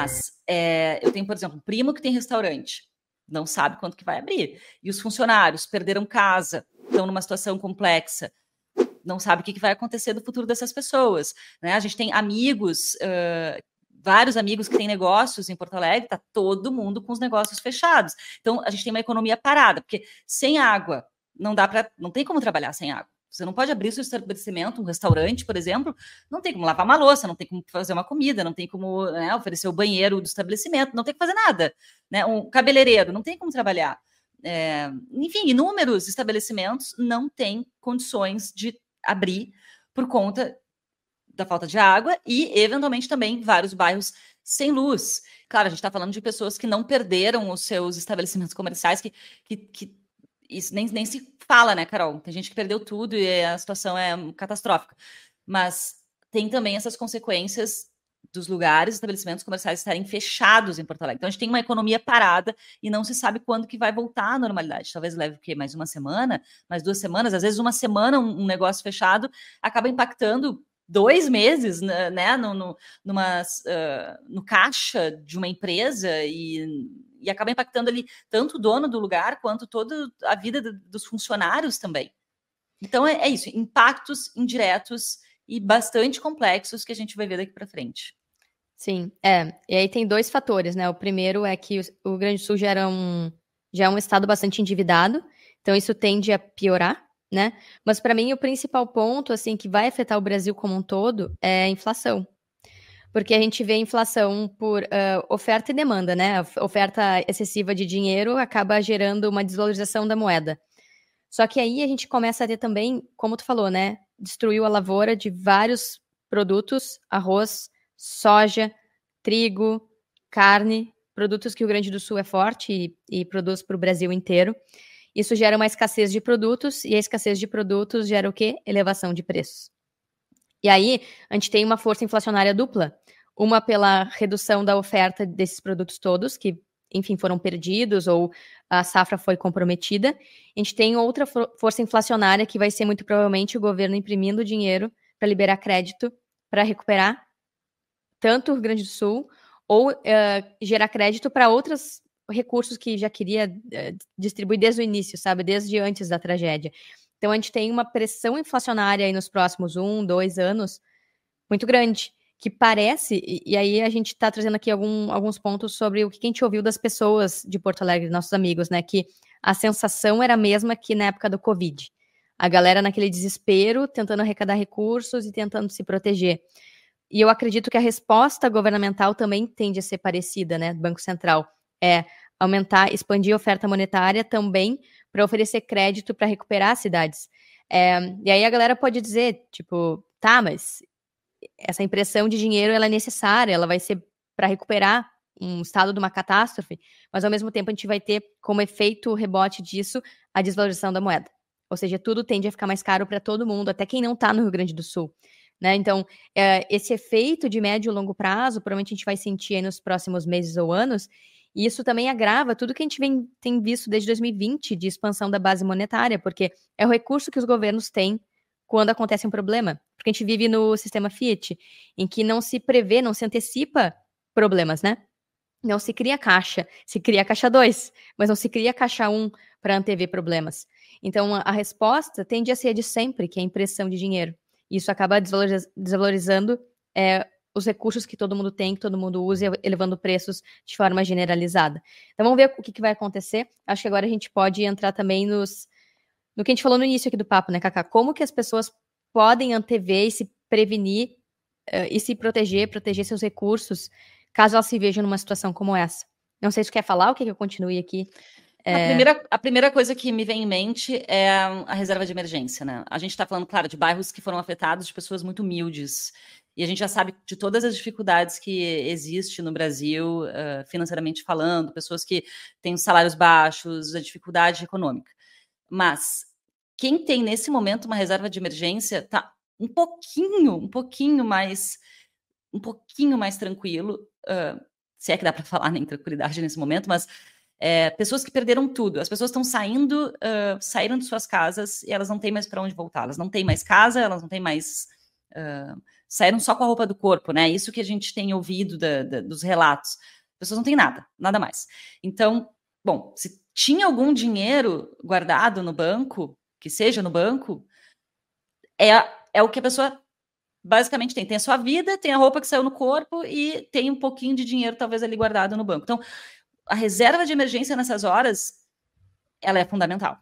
Mas eu tenho, por exemplo, um primo que tem restaurante, não sabe quanto que vai abrir. E os funcionários perderam casa, estão numa situação complexa, não sabe o que vai acontecer do futuro dessas pessoas, né? A gente tem amigos, vários amigos que têm negócios em Porto Alegre, tá todo mundo com os negócios fechados. Então, a gente tem uma economia parada, porque sem água não tem como trabalhar sem água. Você não pode abrir seu estabelecimento, um restaurante, por exemplo, não tem como lavar uma louça, não tem como fazer uma comida, não tem como, né, oferecer o banheiro do estabelecimento, não tem como fazer nada, né? Um cabeleireiro, não tem como trabalhar. Enfim, inúmeros estabelecimentos não têm condições de abrir por conta da falta de água e, eventualmente, também vários bairros sem luz. Claro, a gente está falando de pessoas que não perderam os seus estabelecimentos comerciais, que isso nem se fala, né, Carol? Tem gente que perdeu tudo e a situação é catastrófica. Mas tem também essas consequências dos lugares, estabelecimentos comerciais estarem fechados em Porto Alegre. Então, a gente tem uma economia parada e não se sabe quando que vai voltar à normalidade. Talvez leve o quê? Mais uma semana? Mais 2 semanas? Às vezes, uma semana, um negócio fechado acaba impactando 2 meses, né, no caixa de uma empresa e acaba impactando ali tanto o dono do lugar quanto toda a vida dos funcionários também. Então, é isso, impactos indiretos e bastante complexos que a gente vai ver daqui para frente. Sim, e aí tem 2 fatores, né? O primeiro é que o Rio Grande do Sul já é um estado bastante endividado, então isso tende a piorar, né? Mas para mim o principal ponto, assim, que vai afetar o Brasil como um todo é a inflação. Porque a gente vê inflação por oferta e demanda, né? A oferta excessiva de dinheiro acaba gerando uma desvalorização da moeda. Só que aí a gente começa a ter também, como tu falou, né? Destruiu a lavoura de vários produtos, arroz, soja, trigo, carne, produtos que o Rio Grande do Sul é forte e produz para o Brasil inteiro. Isso gera uma escassez de produtos, e a escassez de produtos gera o quê? Elevação de preços. E aí, a gente tem uma força inflacionária dupla. Uma pela redução da oferta desses produtos todos, que, enfim, foram perdidos ou a safra foi comprometida. A gente tem outra força inflacionária que vai ser muito provavelmente o governo imprimindo dinheiro para liberar crédito para recuperar tanto o Rio Grande do Sul ou gerar crédito para outros recursos que já queria distribuir desde o início, sabe? Desde antes da tragédia. Então, a gente tem uma pressão inflacionária aí nos próximos 1, 2 anos muito grande, que parece, e aí a gente está trazendo aqui alguns pontos sobre o que a gente ouviu das pessoas de Porto Alegre, nossos amigos, né? Que a sensação era a mesma que na época do Covid. A galera naquele desespero, tentando arrecadar recursos e tentando se proteger. E eu acredito que a resposta governamental também tende a ser parecida, né, do Banco Central. É aumentar, expandir a oferta monetária também para oferecer crédito para recuperar as cidades. E aí a galera pode dizer, tipo, tá, mas essa impressão de dinheiro ela é necessária, ela vai ser para recuperar um estado de uma catástrofe, mas ao mesmo tempo a gente vai ter como efeito rebote disso a desvalorização da moeda. Ou seja, tudo tende a ficar mais caro para todo mundo, até quem não está no Rio Grande do Sul. Né? Então, esse efeito de médio e longo prazo, provavelmente a gente vai sentir aí nos próximos meses ou anos, e isso também agrava tudo que a gente tem visto desde 2020 de expansão da base monetária, porque é o recurso que os governos têm quando acontece um problema. Porque a gente vive no sistema Fiat, em que não se prevê, não se antecipa problemas, né? Não se cria caixa, se cria caixa 2, mas não se cria caixa 1 para antever problemas. Então, a resposta tende a ser a de sempre, que é a impressão de dinheiro. Isso acaba desvalorizando os recursos que todo mundo tem, que todo mundo usa, elevando preços de forma generalizada. Então, vamos ver o que vai acontecer. Acho que agora a gente pode entrar também no que a gente falou no início aqui do papo, né, Cacá? Como que as pessoas podem antever e se prevenir e se proteger seus recursos, caso elas se vejam numa situação como essa. Não sei se tu quer falar ou quer que eu continue aqui? A primeira coisa que me vem em mente é a reserva de emergência, né? A gente está falando, claro, de bairros que foram afetados, de pessoas muito humildes. E a gente já sabe de todas as dificuldades que existem no Brasil, financeiramente falando, pessoas que têm salários baixos, a dificuldade econômica. Mas quem tem, nesse momento, uma reserva de emergência está um pouquinho mais tranquilo, se é que dá para falar em tranquilidade nesse momento, mas pessoas que perderam tudo, as pessoas estão saíram de suas casas e elas não têm mais para onde voltar, elas não têm mais casa, elas não têm mais saíram só com a roupa do corpo, né? Isso que a gente tem ouvido dos relatos. As pessoas não têm nada mais. Então, bom, se tinha algum dinheiro guardado no banco, que seja no banco, é o que a pessoa basicamente tem. Tem a sua vida, tem a roupa que saiu no corpo e tem um pouquinho de dinheiro talvez ali guardado no banco. Então, a reserva de emergência nessas horas, ela é fundamental.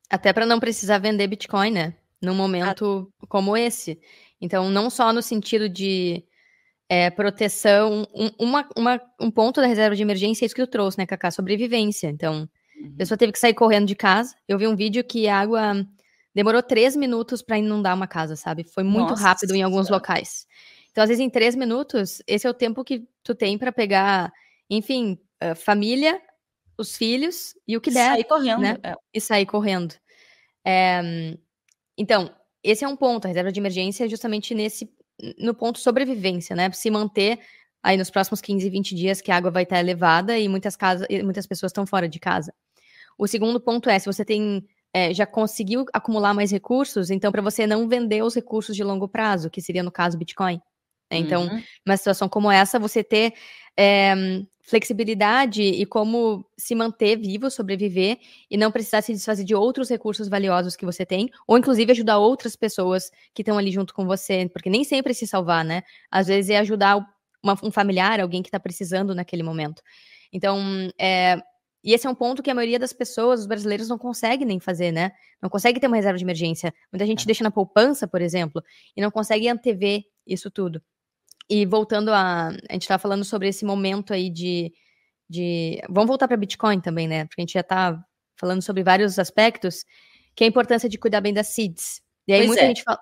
Até para não precisar vender Bitcoin, né? Num momento como esse. Então, não só no sentido de proteção, um ponto da reserva de emergência é isso que tu trouxe, né, Cacá? Sobrevivência. Então, a pessoa teve que sair correndo de casa. Eu vi um vídeo que a água demorou 3 minutos para inundar uma casa, sabe? Foi muito rápido em alguns locais. Então, às vezes, em 3 minutos, esse é o tempo que tu tem para pegar, enfim, família, os filhos e o que der. Sair correndo. Né? E sair correndo. Então, esse é um ponto. A reserva de emergência é justamente no ponto sobrevivência, né? Se manter aí nos próximos 15, 20 dias que a água vai estar elevada e muitas pessoas estão fora de casa. O segundo ponto é, se você já conseguiu acumular mais recursos, então para você não vender os recursos de longo prazo, que seria no caso Bitcoin. Então, numa situação como essa, você ter flexibilidade e como se manter vivo, sobreviver e não precisar se desfazer de outros recursos valiosos que você tem, ou inclusive ajudar outras pessoas que estão ali junto com você, porque nem sempre é se salvar, né? Às vezes é ajudar um familiar, alguém que está precisando naquele momento. Então, e esse é um ponto que a maioria das pessoas, os brasileiros, não consegue nem fazer, né? Não consegue ter uma reserva de emergência. Muita gente deixa na poupança, por exemplo, e não consegue antever isso tudo. E voltando a gente estava falando sobre esse momento aí vamos voltar para Bitcoin também, né? Porque a gente já está falando sobre vários aspectos, que é a importância de cuidar bem das seeds. E aí muita gente fala...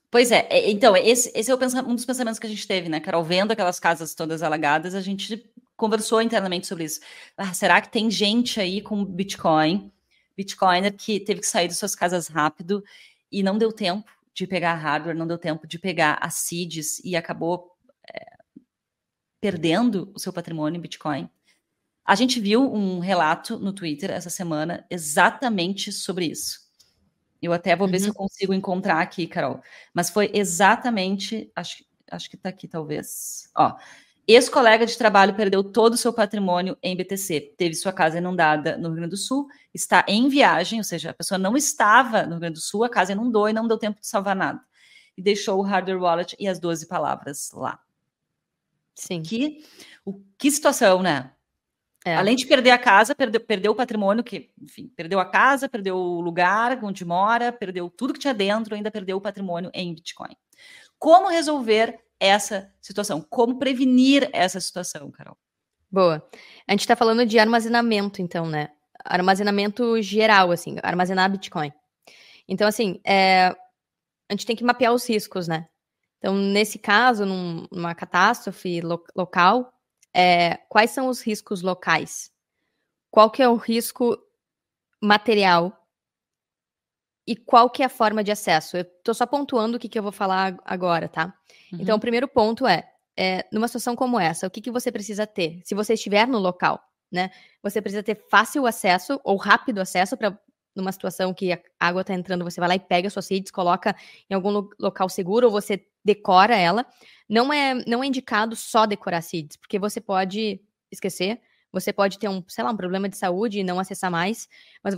Pois é, então, esse é um dos pensamentos que a gente teve, né, Carol? Vendo aquelas casas todas alagadas, a gente conversou internamente sobre isso. Será que tem gente aí com Bitcoiner que teve que sair de suas casas rápido e não deu tempo de pegar hardware, não deu tempo de pegar as seeds e acabou perdendo o seu patrimônio em Bitcoin? A gente viu um relato no Twitter essa semana exatamente sobre isso. Eu até vou ver se eu consigo encontrar aqui, Carol. Mas foi exatamente... Acho que tá aqui, talvez. Ex-colega de trabalho perdeu todo o seu patrimônio em BTC. Teve sua casa inundada no Rio Grande do Sul. Está em viagem, ou seja, a pessoa não estava no Rio Grande do Sul, a casa inundou e não deu tempo de salvar nada. E deixou o hardware wallet e as 12 palavras lá. Sim. Que situação, né? Além de perder a casa, perdeu o patrimônio, que, enfim, perdeu a casa, perdeu o lugar onde mora, perdeu tudo que tinha dentro, ainda perdeu o patrimônio em Bitcoin. Como resolver essa situação? Como prevenir essa situação, Carol? Boa. A gente está falando de armazenamento, então, né? Armazenamento geral, assim, armazenar Bitcoin. Então, assim, a gente tem que mapear os riscos, né? Então, nesse caso, numa catástrofe local, quais são os riscos locais? Qual que é o risco material? E qual que é a forma de acesso? Eu tô só pontuando o que eu vou falar agora, tá? Então, o primeiro ponto numa situação como essa, o que você precisa ter? Se você estiver no local, né? Você precisa ter fácil acesso ou rápido acesso para numa situação que a água está entrando, você vai lá e pega a sua seeds, coloca em algum local seguro ou você decora ela. Não é indicado só decorar seeds, porque você pode esquecer, você pode ter um problema de saúde e não acessar mais, mas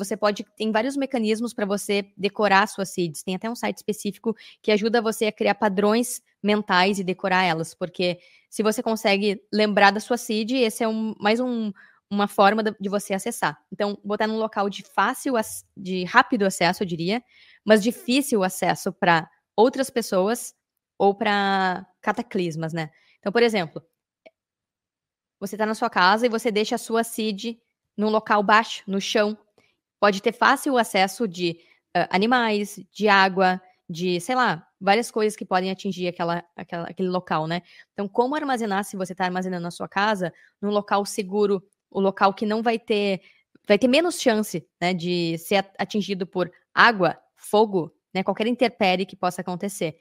tem vários mecanismos para você decorar suas seeds. Tem até um site específico que ajuda você a criar padrões mentais e decorar elas, porque se você consegue lembrar da sua seed, esse é uma forma de você acessar. Então, botar num local de rápido acesso, eu diria, mas difícil acesso para outras pessoas ou para cataclismas, né? Então, por exemplo, você está na sua casa e você deixa a sua seed num local baixo, no chão. Pode ter fácil acesso de animais, de água, de, várias coisas que podem atingir aquele local, né? Então, como armazenar, se você está armazenando na sua casa, num local seguro, o local que não vai ter menos chance, né, de ser atingido por água, fogo, né, qualquer intempérie que possa acontecer.